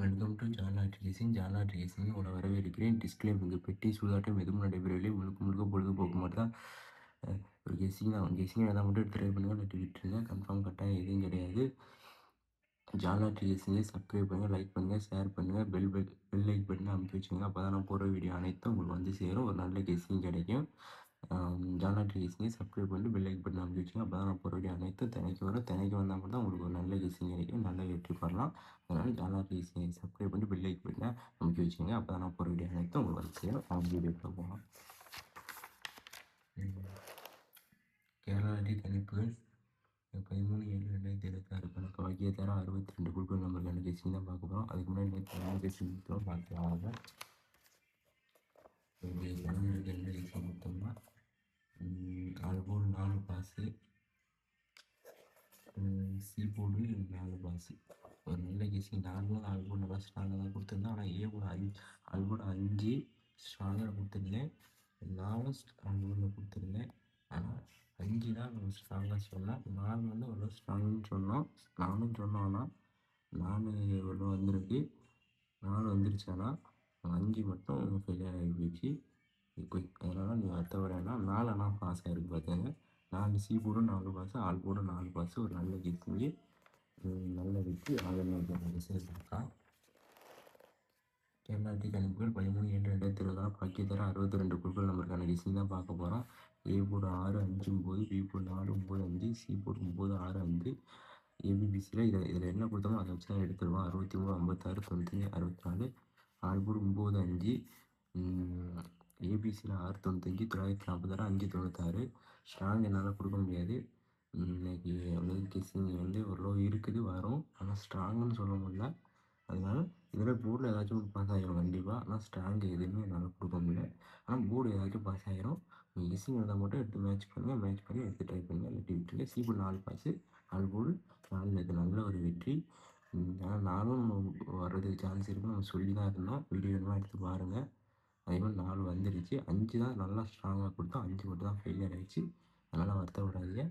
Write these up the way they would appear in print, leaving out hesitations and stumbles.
Welcome to Jalat racing. Jalat racing உங்களை வரவேற்கிறேன். Disclaimer: பெட்டி சூதாட்டம் எதுவும் நடைபெறவில்லை. முழுக்க முழுக்க பொழுதுபோக்கு மட்டும் தான். ஒரு கெஸ்ஸிங் தான். கெஸ்ஸிங் எதாவது மட்டும் ட்ரை பண்ணுங்கள், இல்லாட்டி விட்டுருங்க. கன்ஃபார்ம் கட்டாயம் எதுவும் கிடையாது. ஜாலாட் ரேசிங்கை சப்ஸ்கிரைப் பண்ணுங்கள், லைக் பண்ணுங்கள், ஷேர் பண்ணுங்கள், பெல் லைக் பட்டனை அமைக்க வச்சுக்கோங்க. அப்போ தான் நான் போடுற வீடியோ அனைத்தும் உங்களுக்கு வந்து சேரும். ஒரு நல்ல கெஸ்ஸிங் கிடைக்கும். ஜாலாட் ரேசிங்கை சப்ஸ்கிரைப் பண்ணிட்டு பெல் லைக் பட்டன் அமைக்க வச்சுக்கோங்க. அப்போ தான் நான் போடுற வீடியோ அனைத்தும் தினைக்கு வரும். தினைக்கு வந்தால் மட்டும் தான் உங்களுக்கு ஒரு நல்ல கெஸ்ஸிங் கிடைக்கும், நல்ல வெற்றி பெறலாம். அதனால் ஜாலாட் ரேசிங்கை சப்ஸ்கிரைப் பண்ணிட்டு பெல் லைக் பட்டனை அமைக்க வச்சுக்கோங்க. அப்போ தான் நான் போடுற வீடியோ அனைத்தும் உங்களுக்கு வந்து சேரும். அவங்க வீடியோக்குள்ள போகலாம். கேரளா அடி கணிப்புகள் 13/7/2026 கணக்கு வாக்கியத்தர 62 குழுக்கள் நம்பருக்கான கெஸ்ஸிங் தான் பார்க்க போகிறோம். அதுக்கு முன்னாடி நேற்று கெஸ்ஸிங் பார்க்கலாம். தமிழுக்கு என்ன கெஸ்ஸிங் மொத்தமாக all board 4 pass, C board 4 pass. ஒரு நல்ல கெஸ்ஸிங். 4 போர்டு நல்லா ஸ்ட்ராங்காக தான் கொடுத்துருந்தேன். ஆனால் ஏ போர்டு 5 ஆல்போர்டு 5 ஸ்ட்ராங்காக கொடுத்துருந்தேன். 4 ஆல்போர்டில் கொடுத்துருந்தேன். ஆனால் 5 தான் நம்ம ஸ்ட்ராங்காக சொன்னோம். 4 வந்து அவ்வளோ ஸ்ட்ராங்குன்னு சொன்னோம். 4ம் சொன்னோம். ஆனால் 4 எவ்வளோ வந்திருக்கு, 4 வந்துருச்சு. ஆனால் 5 மட்டும் ஃபெயிலியர் ஆகி போயிடுச்சு. அதனால் நீங்கள் வருத்தப்பட 4 ஆனால் பாஸ் ஆகிருக்கு பார்த்துங்க. 4 சி போர்டும் 4 பாஸு, ஆல் போர்டும் 4 பாஸு. ஒரு நல்ல கெஸ்ஸிங்கு, நல்ல வெற்றி. ஆளுநர் சேர்த்துருக்கான். கேரளா டி கணிப்புகள் 13/7/2026 பாக்கியத்தர 62 குழுக்கள் நம்பருக்கான கெஸ்ஸிங் தான் பார்க்க போகிறோம். A board 6 5 9, B board 4 9 5, C board 9 6 5. ஏபிபிசியில் இதில் என்ன கொடுத்தோமோ அதை வச்சு தான் எடுத்துருவோம். 63 56 95 64. All board 9 5, ஏபிசியில் 6 95 946 5 96. ஸ்ட்ராங் என்னால் கொடுக்க முடியாது. இன்னைக்கு வந்து கெஸ்ஸிங் வந்து ஓரளவு இருக்குது, வரும். ஆனால் ஸ்ட்ராங்குன்னு சொல்ல முடியல. அதனால இதில் போர்டில் ஏதாச்சும் ஒரு பாஸ் ஆகிரும் கண்டிப்பாக. ஆனால் ஸ்ட்ராங் எதுவுமே என்னால் கொடுக்க முடியல. ஆனால் போர்டு ஏதாச்சும் பாஸ் ஆகிரும். நீங்கள் கெஸ்ஸிங் இருந்தால் மட்டும் எடுத்து மேட்ச் பண்ணுங்கள். மேட்ச் பண்ணி எடுத்து ட்ரை பண்ணுங்கள், இல்லாட்டி விட்டுருங்க. C board 4 pass, all board 4. இது நல்ல ஒரு வெற்றி. ஆனால் 4ம் நம்ம வர்றதுக்கு சான்ஸ் இருக்குன்னு நம்ம சொல்லி தான் இருந்தோம். வீடியோ வேணுமா எடுத்து பாருங்கள். அதேமாதிரி 4 வந்துருச்சு. 5 தான் நல்லா ஸ்ட்ராங்காக கொடுத்தோம். 5 மட்டும் தான் ஃபெயிலியர் ஆகிடுச்சு. அதனால் வருத்தப்படாதீங்க.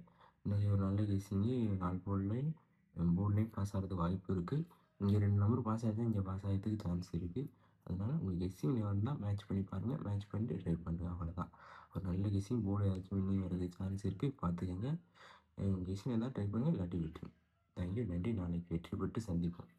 இன்றைக்கி ஒரு நல்ல கெஸ்ஸிங்கு 4 போர்ட்லேயும் பாஸ் ஆகிறதுக்கு வாய்ப்பு இருக்குது. இங்கே 2 நம்பர் பாஸ் ஆகிடுச்சு, இங்கே பாஸ் ஆகிறதுக்கு சான்ஸ் இருக்குது. அதனால் உங்கள் கெஸ்ஸிங் வந்தால் மேட்ச் பண்ணி பாருங்கள். மேட்ச் பண்ணிட்டு ட்ரை பண்ணுங்கள். அவ்வளோதான். ஒரு நல்ல கெஸ்ஸிங். போர்டு ஏதாச்சும் வின்னிங் வர்றதுக்கு சான்ஸ் இருக்குது, பார்த்துக்கங்க. கெஸ்ஸிங் இருந்தால் ட்ரை பண்ணுங்கள், இல்லாட்டி விட்டுருங்க. தேங்க்யூ, நன்றி. நாளைக்கு வெற்றி பெற்று சந்திப்போம்.